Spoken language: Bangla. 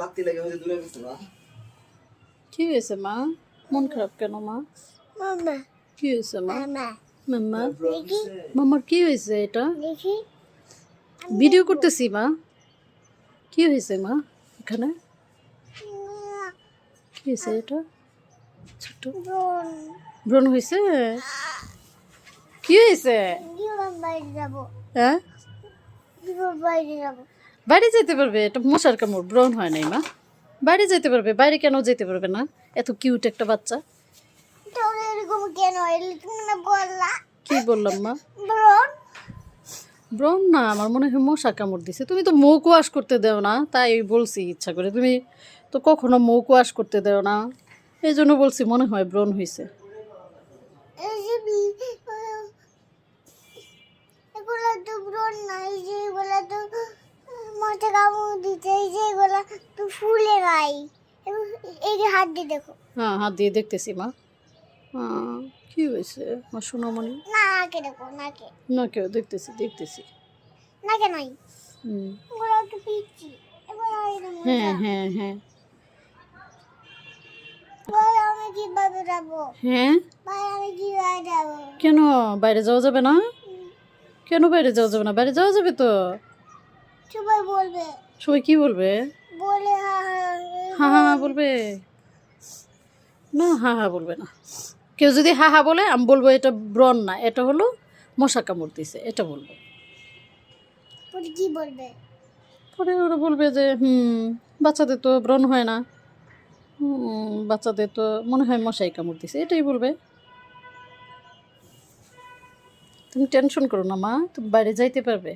লাত্তি লাগে হয়তো দূরে গেছে না। কি হয়েছে মা? মন খারাপ কেন মা? মামা কি হয়েছে মা? মামা মাম্মা দেখি মামার কি হয়েছে? এটা দেখি ভিডিও করতেছি মা। কি হয়েছে মা এখানে? কি হয়েছে এটা? ছোট বোন ব্রণ হয়েছে? কি হয়েছে? জীবন বাইরে যাবো হ্যাঁ, জীবন বাইরে যাবো বাইরে যেতে পারবে? এটা মশার কামড়, ব্রণ হয় নাই মা। বাইরে যেতে পারবে। বাইরে কেন যেতে পারবে না? এত কিউট একটা বাচ্চা। তাহলে এরকম কেন এলি তুমি না বললা কি বললাম মা? বোন ব্রণ না, আমার মনে হয় মশা কামড় দিছে। তুমি তো মুখ ওয়াশ করতে দেও না, তাই বলছি ইচ্ছা করে। তুমি তো কখনো মুখ ওয়াশ করতে দেও না, এই জন্য বলছি মনে হয় ব্রণ হয়েছে। এই যে এগুলা তো বোন না এই যে এগুলা তো মাথা কামড় দিতে এই যে এগুলা তো ফুলে গাই এই যে হাত দিয়ে দেখো হ্যাঁ, হাত দিয়ে দেখতেছি মা। কি হয়েছে মা সোনামণি? নাকে দেখো নাকে না, কেউ দেখতেছি দেখতেছি। নাকে নাই হুম, এগুলা তো পিচ্ছি এবার হ্যাঁ হ্যাঁ হ্যাঁ ভাই আমি কিভাবে যাবো হ্যাঁ। ভাই আমি কিভাবে যাবো কেন বাইরে যাওয়া যাবে না? কেন বাইরে যাওয়া যাবে না? বাইরে যাওয়া যাবে তো। সবাই বলবে সবাই কি বলবে? বলে হা হা হা বলবে না? হা হা বলবে না। কেউ যদি হা হা বলে আমি বলবো এটা ব্রণ না, এটা হলো মশা কামড় দিছে, এটা বলবো। পরে কি বলবে পরে ওরা বলবে যে বাচ্চাদের তো ব্রণ হয় না, বাচ্চাদের তো মনে হয় মশাই কামড় দিছে, এটাই বলবে। তুমি টেনশন করো না মা, তুমি বাইরে যাইতে পারবে।